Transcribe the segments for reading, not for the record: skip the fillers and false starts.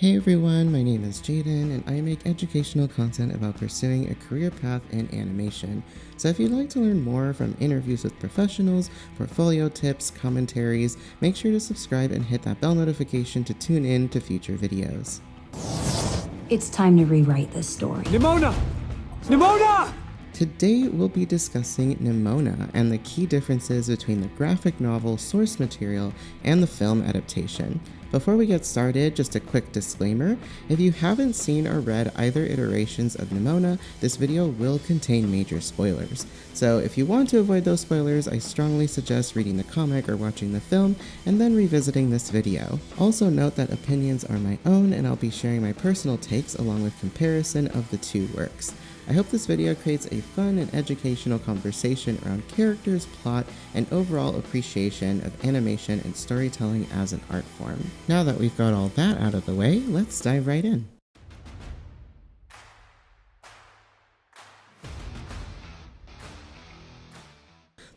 Hey everyone, my name is Jaden and I make educational content about pursuing a career path in animation. So if you'd like to learn more from interviews with professionals, portfolio tips, commentaries, make sure to subscribe and hit that bell notification to tune in to future videos. It's time to rewrite this story. Nimona! Nimona! Today we'll be discussing Nimona and the key differences between the graphic novel source material and the film adaptation. Before we get started, just a quick disclaimer. If you haven't seen or read either iterations of Nimona, this video will contain major spoilers. So if you want to avoid those spoilers, I strongly suggest reading the comic or watching the film, and then revisiting this video. Also note that opinions are my own, and I'll be sharing my personal takes along with comparison of the two works. I hope this video creates a fun and educational conversation around characters, plot, and overall appreciation of animation and storytelling as an art form. Now that we've got all that out of the way, let's dive right in.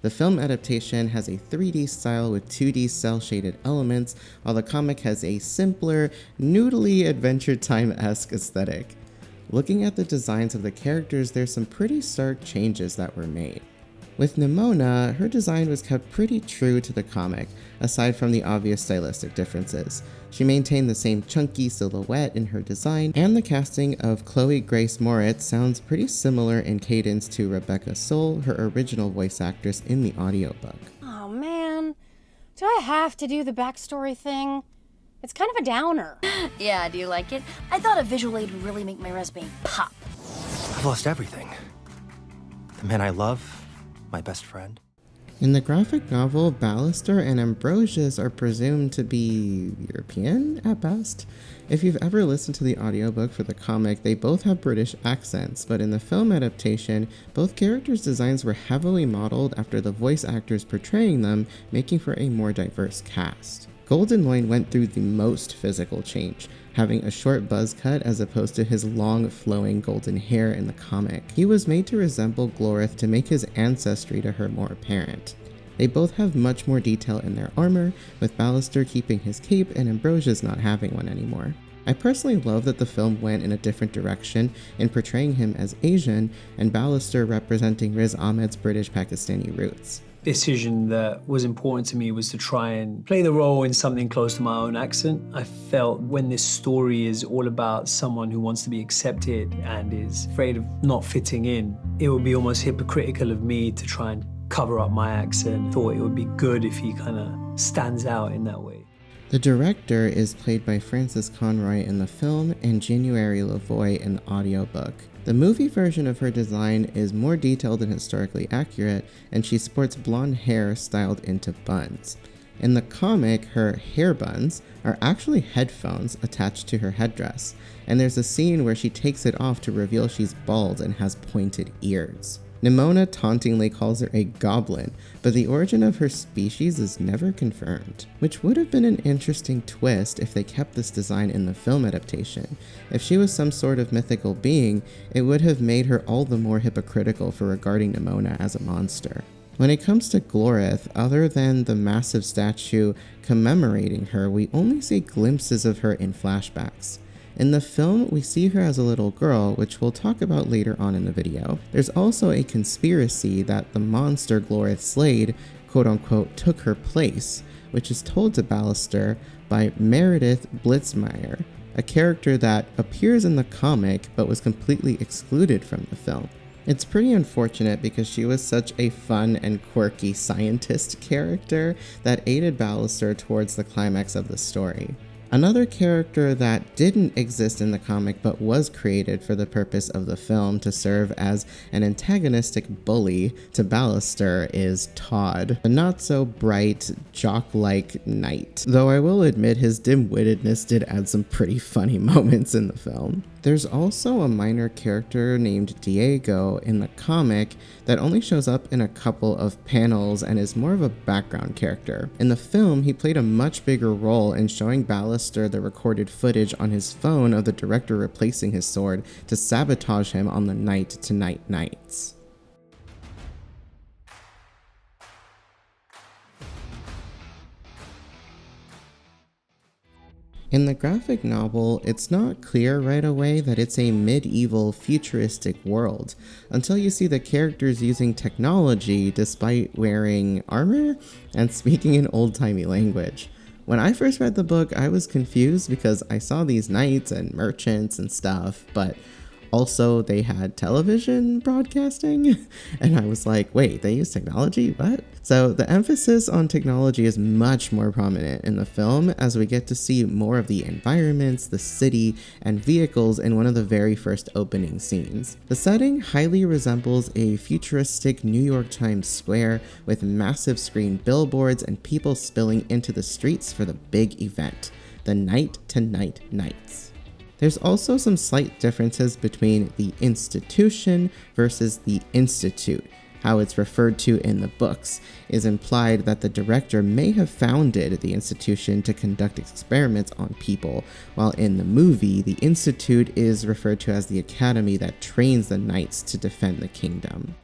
The film adaptation has a 3D style with 2D cel-shaded elements, while the comic has a simpler, noodly Adventure Time-esque aesthetic. Looking at the designs of the characters, there's some pretty stark changes that were made. With Nimona, her design was kept pretty true to the comic, aside from the obvious stylistic differences. She maintained the same chunky silhouette in her design, and the casting of Chloe Grace Moritz sounds pretty similar in cadence to Rebecca Soule, her original voice actress in the audiobook. Oh man, do I have to do the backstory thing? It's kind of a downer. Yeah, do you like it? I thought a visual aid would really make my resume pop. I've lost everything. The man I love, my best friend. In the graphic novel, Ballister and Ambrosius are presumed to be European at best. If you've ever listened to the audiobook for the comic, they both have British accents, but in the film adaptation, both characters' designs were heavily modeled after the voice actors portraying them, making for a more diverse cast. Golden Loin went through the most physical change, having a short buzz cut as opposed to his long flowing golden hair in the comic. He was made to resemble Gloreth to make his ancestry to her more apparent. They both have much more detail in their armor, with Ballister keeping his cape and Ambrosius not having one anymore. I personally love that the film went in a different direction in portraying him as Asian, and Ballister representing Riz Ahmed's British-Pakistani roots. Decision that was important to me was to try and play the role in something close to my own accent. I felt when this story is all about someone who wants to be accepted and is afraid of not fitting in, it would be almost hypocritical of me to try and cover up my accent. Thought it would be good if he kind of stands out in that way. The director is played by Frances Conroy in the film and January Lavoie in the audiobook. The movie version of her design is more detailed and historically accurate, and she sports blonde hair styled into buns. In the comic, her hair buns are actually headphones attached to her headdress, and there's a scene where she takes it off to reveal she's bald and has pointed ears. Nimona tauntingly calls her a goblin, but the origin of her species is never confirmed, which would have been an interesting twist if they kept this design in the film adaptation. If she was some sort of mythical being, it would have made her all the more hypocritical for regarding Nimona as a monster. When it comes to Gloreth, other than the massive statue commemorating her, we only see glimpses of her in flashbacks. In the film, we see her as a little girl, which we'll talk about later on in the video. There's also a conspiracy that the monster Gloreth slayed, quote-unquote, took her place, which is told to Ballister by Meredith Blitzmeyer, a character that appears in the comic but was completely excluded from the film. It's pretty unfortunate because she was such a fun and quirky scientist character that aided Ballister towards the climax of the story. Another character that didn't exist in the comic but was created for the purpose of the film to serve as an antagonistic bully to Ballister is Todd, a not-so-bright, jock-like knight, though I will admit his dim-wittedness did add some pretty funny moments in the film. There's also a minor character named Diego in the comic that only shows up in a couple of panels and is more of a background character. In the film, he played a much bigger role in showing Ballister the recorded footage on his phone of the director replacing his sword to sabotage him on the night-to-night nights. In the graphic novel, it's not clear right away that it's a medieval, futuristic world, until you see the characters using technology despite wearing armor and speaking an old-timey language. When I first read the book, I was confused because I saw these knights and merchants and stuff, but also they had television broadcasting, and I was like, wait, they use technology? What? So the emphasis on technology is much more prominent in the film as we get to see more of the environments, the city, and vehicles in one of the very first opening scenes. The setting highly resembles a futuristic New York Times Square with massive screen billboards and people spilling into the streets for the big event, the Night to Night Nights. There's also some slight differences between the institution versus the institute. How it's referred to in the books is implied that the director may have founded the institution to conduct experiments on people, while in the movie, the institute is referred to as the academy that trains the knights to defend the kingdom.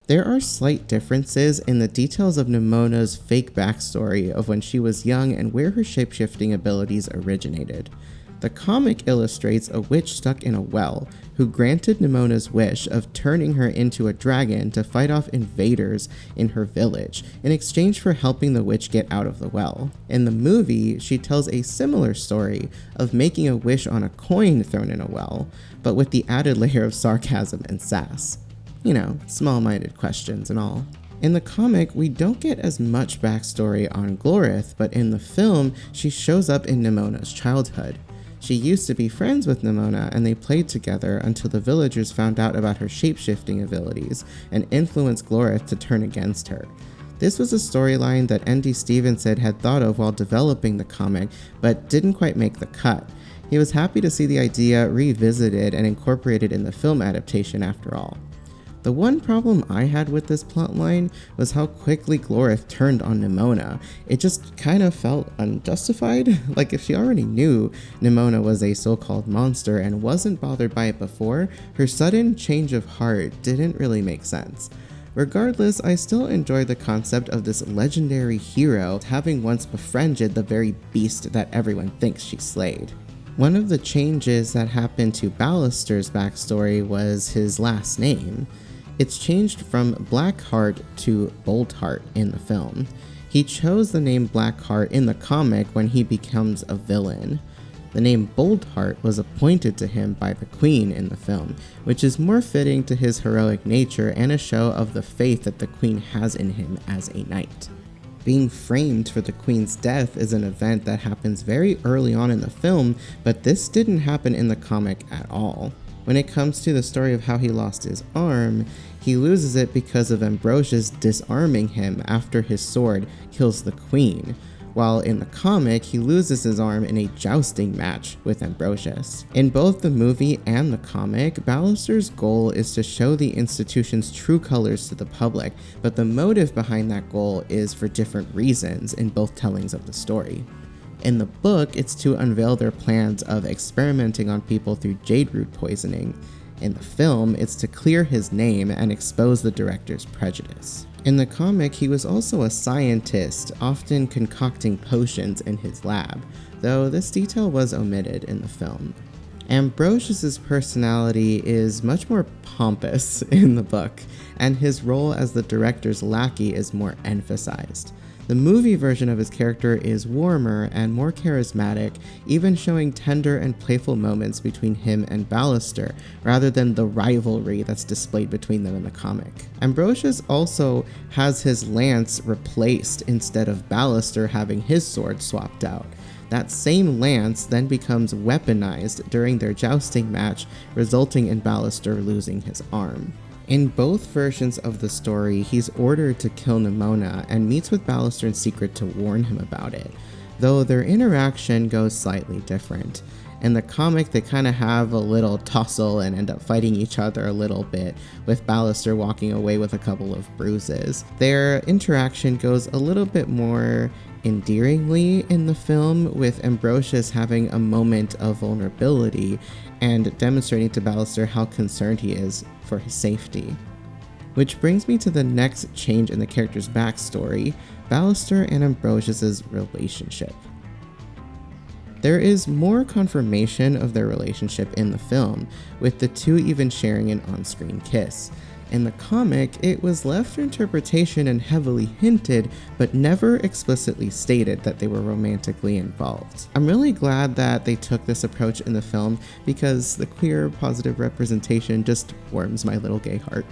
There are slight differences in the details of Nimona's fake backstory of when she was young and where her shapeshifting abilities originated. The comic illustrates a witch stuck in a well who granted Nimona's wish of turning her into a dragon to fight off invaders in her village in exchange for helping the witch get out of the well. In the movie, she tells a similar story of making a wish on a coin thrown in a well, but with the added layer of sarcasm and sass. You know, small-minded questions and all. In the comic, we don't get as much backstory on Gloreth, but in the film, she shows up in Nimona's childhood. She used to be friends with Nimona, and they played together until the villagers found out about her shape-shifting abilities and influenced Gloreth to turn against her. This was a storyline that N.D. Stevenson had thought of while developing the comic, but didn't quite make the cut. He was happy to see the idea revisited and incorporated in the film adaptation after all. The one problem I had with this plotline was how quickly Gloreth turned on Nimona. It just kind of felt unjustified. Like if she already knew Nimona was a so-called monster and wasn't bothered by it before, her sudden change of heart didn't really make sense. Regardless, I still enjoyed the concept of this legendary hero having once befriended the very beast that everyone thinks she slayed. One of the changes that happened to Ballister's backstory was his last name. It's changed from Blackheart to Boldheart in the film. He chose the name Blackheart in the comic when he becomes a villain. The name Boldheart was appointed to him by the Queen in the film, which is more fitting to his heroic nature and a show of the faith that the Queen has in him as a knight. Being framed for the Queen's death is an event that happens very early on in the film, but this didn't happen in the comic at all. When it comes to the story of how he lost his arm, he loses it because of Ambrosius disarming him after his sword kills the Queen, while in the comic he loses his arm in a jousting match with Ambrosius. In both the movie and the comic, Ballister's goal is to show the institution's true colors to the public, but the motive behind that goal is for different reasons in both tellings of the story. In the book, it's to unveil their plans of experimenting on people through jade root poisoning. In the film, it's to clear his name and expose the director's prejudice. In the comic, he was also a scientist, often concocting potions in his lab, though this detail was omitted in the film. Ambrosius's personality is much more pompous in the book, and his role as the director's lackey is more emphasized. The movie version of his character is warmer and more charismatic, even showing tender and playful moments between him and Ballister, rather than the rivalry that's displayed between them in the comic. Ambrosius also has his lance replaced instead of Ballister having his sword swapped out. That same lance then becomes weaponized during their jousting match, resulting in Ballister losing his arm. In both versions of the story, he's ordered to kill Nimona and meets with Ballister in secret to warn him about it, though their interaction goes slightly different. In the comic, they kind of have a little tussle and end up fighting each other a little bit, with Ballister walking away with a couple of bruises. Their interaction goes a little bit more endearingly in the film, with Ambrosius having a moment of vulnerability and demonstrating to Ballister how concerned he is for his safety. Which brings me to the next change in the character's backstory, Ballister and Ambrosius' relationship. There is more confirmation of their relationship in the film, with the two even sharing an on-screen kiss. In the comic, it was left to interpretation and heavily hinted, but never explicitly stated that they were romantically involved. I'm really glad that they took this approach in the film because the queer positive representation just warms my little gay heart.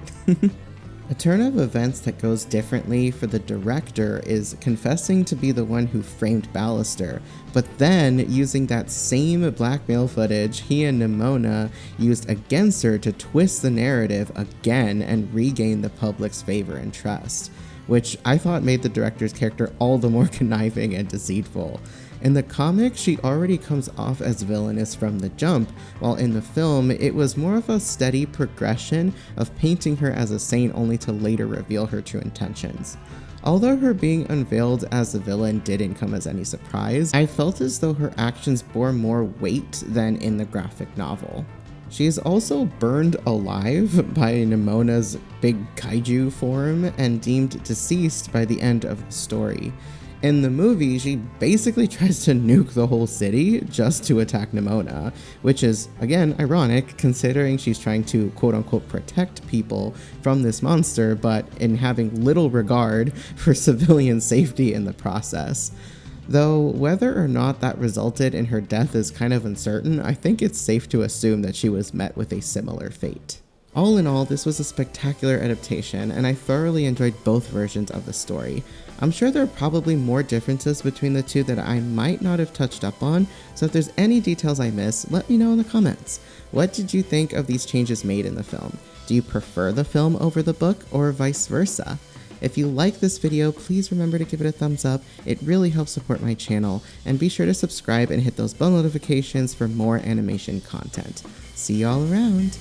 A turn of events that goes differently for the director is confessing to be the one who framed Ballister, but then using that same blackmail footage he and Nimona used against her to twist the narrative again and regain the public's favor and trust, which I thought made the director's character all the more conniving and deceitful. In the comic, she already comes off as villainous from the jump, while in the film, it was more of a steady progression of painting her as a saint only to later reveal her true intentions. Although her being unveiled as a villain didn't come as any surprise, I felt as though her actions bore more weight than in the graphic novel. She is also burned alive by Nimona's big kaiju form and deemed deceased by the end of the story. In the movie, she basically tries to nuke the whole city just to attack Nimona, which is, again, ironic considering she's trying to quote-unquote protect people from this monster, but in having little regard for civilian safety in the process. Though whether or not that resulted in her death is kind of uncertain, I think it's safe to assume that she was met with a similar fate. All in all, this was a spectacular adaptation, and I thoroughly enjoyed both versions of the story. I'm sure there are probably more differences between the two that I might not have touched up on, so if there's any details I missed, let me know in the comments. What did you think of these changes made in the film? Do you prefer the film over the book, or vice versa? If you like this video, please remember to give it a thumbs up, it really helps support my channel, and be sure to subscribe and hit those bell notifications for more animation content. See y'all around!